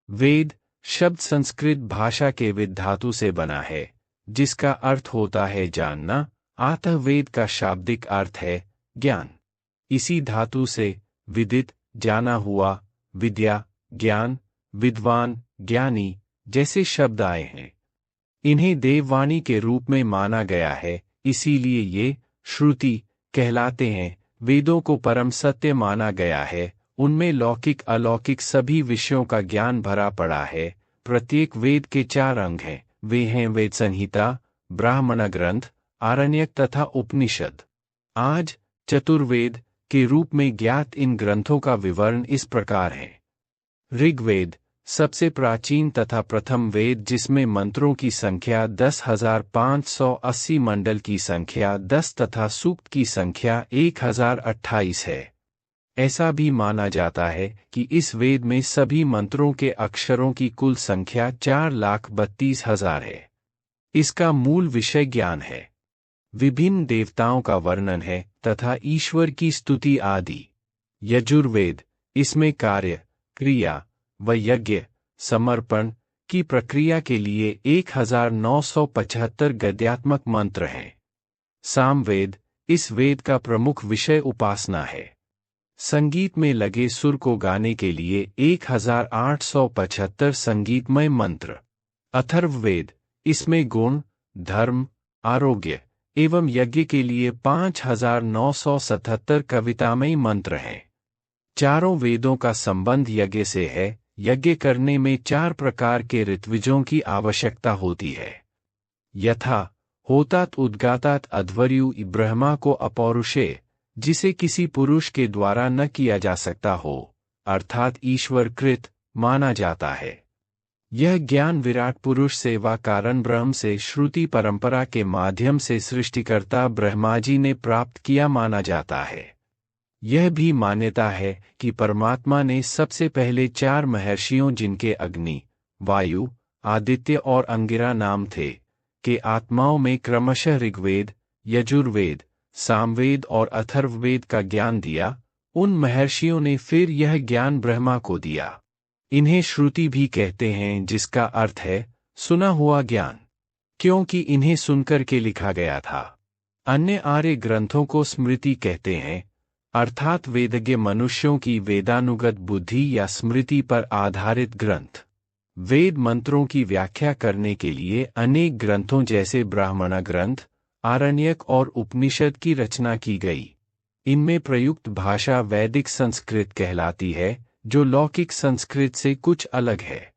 वेद शब्द संस्कृत भाषा के विद धातु से बना है, जिसका अर्थ होता है जानना। अतः वेद का शाब्दिक अर्थ है ज्ञान। इसी धातु से विदित जाना हुआ, विद्या ज्ञान, विद्वान ज्ञानी जैसे शब्द आए हैं। इन्हें देववाणी के रूप में माना गया है, इसीलिए ये श्रुति कहलाते हैं। वेदों को परम सत्य माना गया है, उनमें लौकिक अलौकिक सभी विषयों का ज्ञान भरा पड़ा है। प्रत्येक वेद के 4 अंग हैं, वे हैं वेद संहिता, ब्राह्मण ग्रंथ, आरण्यक तथा उपनिषद। आज चतुर्वेद के रूप में ज्ञात इन ग्रंथों का विवरण इस प्रकार है। ऋग्वेद सबसे प्राचीन तथा प्रथम वेद, जिसमें मंत्रों की संख्या 10,580, मंडल की संख्या 10 तथा सूक्त की संख्या 1028 है। ऐसा भी माना जाता है कि इस वेद में सभी मंत्रों के अक्षरों की कुल संख्या 4,32,000 है। इसका मूल विषय ज्ञान है। विभिन्न देवताओं का वर्णन है तथा ईश्वर की स्तुति आदि। यजुर्वेद इसमें कार्य, क्रिया व यज्ञ समर्पण की प्रक्रिया के लिए 1975 गद्यात्मक मंत्र हैं। सामवेद इस वेद का प्रमुख विषय उपासना है। संगीत में लगे सुर को गाने के लिए 1875 संगीतमय मंत्र। अथर्ववेद इसमें गुण, धर्म, आरोग्य एवं यज्ञ के लिए 5977 कवितामयी मंत्र हैं। चारों वेदों का संबंध यज्ञ से है। यज्ञ करने में 4 प्रकार के ऋत्विजों की आवश्यकता होती है। यथा होतात उद्गातात अध्वर्यु ब्रह्मा को अपौरुषे, जिसे किसी पुरुष के द्वारा न किया जा सकता हो, अर्थात ईश्वर कृत माना जाता है। यह ज्ञान विराट पुरुष से व कारण ब्रह्म से श्रुति परंपरा के माध्यम से सृष्टिकर्ता ब्रह्माजी ने प्राप्त किया माना जाता है। यह भी मान्यता है कि परमात्मा ने सबसे पहले 4 महर्षियों, जिनके अग्नि, वायु, आदित्य और अंगिरा नाम थे, के आत्माओं में क्रमशः ऋग्वेद, यजुर्वेद, सामवेद और अथर्ववेद का ज्ञान दिया। उन महर्षियों ने फिर यह ज्ञान ब्रह्मा को दिया। इन्हें श्रुति भी कहते हैं, जिसका अर्थ है सुना हुआ ज्ञान, क्योंकि इन्हें सुनकर के लिखा गया था। अन्य आर्य ग्रंथों को स्मृति कहते हैं, अर्थात वेदज्ञ मनुष्यों की वेदानुगत बुद्धि या स्मृति पर आधारित ग्रंथ। वेद मंत्रों की व्याख्या करने के लिए अनेक ग्रंथों जैसे ब्राह्मण ग्रंथ, आरण्यक और उपनिषद की रचना की गई। इनमें प्रयुक्त भाषा वैदिक संस्कृत कहलाती है, जो लौकिक संस्कृत से कुछ अलग है।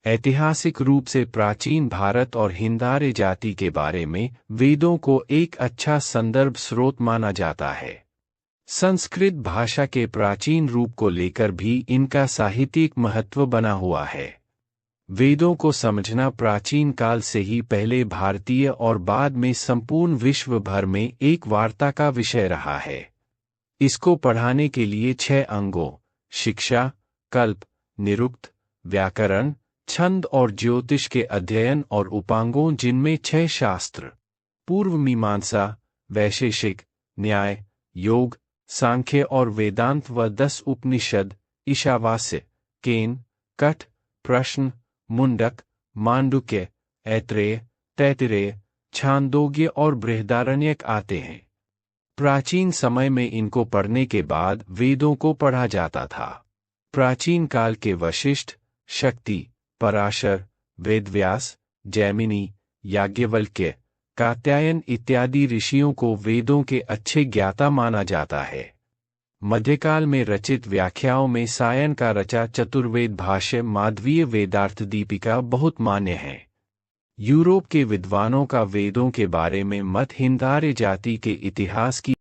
ऐतिहासिक रूप से प्राचीन भारत और हिंद आर्य जाति के बारे में वेदों को एक अच्छा संदर्भ स्रोत माना जाता है। संस्कृत भाषा के प्राचीन रूप को लेकर भी इनका साहित्यिक महत्व बना हुआ है। वेदों को समझना प्राचीन काल से ही पहले भारतीय और बाद में संपूर्ण विश्व भर में एक वार्ता का विषय रहा है। इसको पढ़ाने के लिए 6 अंगों शिक्षा, कल्प, निरुक्त, व्याकरण, छंद और ज्योतिष के अध्ययन और उपांगों, जिनमें 6 शास्त्र पूर्व मीमांसा, वैशेषिक, न्याय, योग, सांख्य और वेदांत व 10 उपनिषद ईशावास्य, केन, कठ, प्रश्न, मुंडक, मांडुक्य, ऐत्रेय, तैत्तिरेय, छांदोग्य और बृहदारण्यक आते हैं। प्राचीन समय में इनको पढ़ने के बाद वेदों को पढ़ा जाता था। प्राचीन काल के वशिष्ठ, शक्ति, पराशर, वेदव्यास, जैमिनी, याज्ञवल्क्य, कात्यायन इत्यादि ऋषियों को वेदों के अच्छे ज्ञाता माना जाता है। मध्यकाल में रचित व्याख्याओं में सायन का रचा चतुर्वेद भाष्य माधवीय वेदार्थ दीपिका बहुत मान्य है। यूरोप के विद्वानों का वेदों के बारे में मत हिंद आर्य जाति के इतिहास की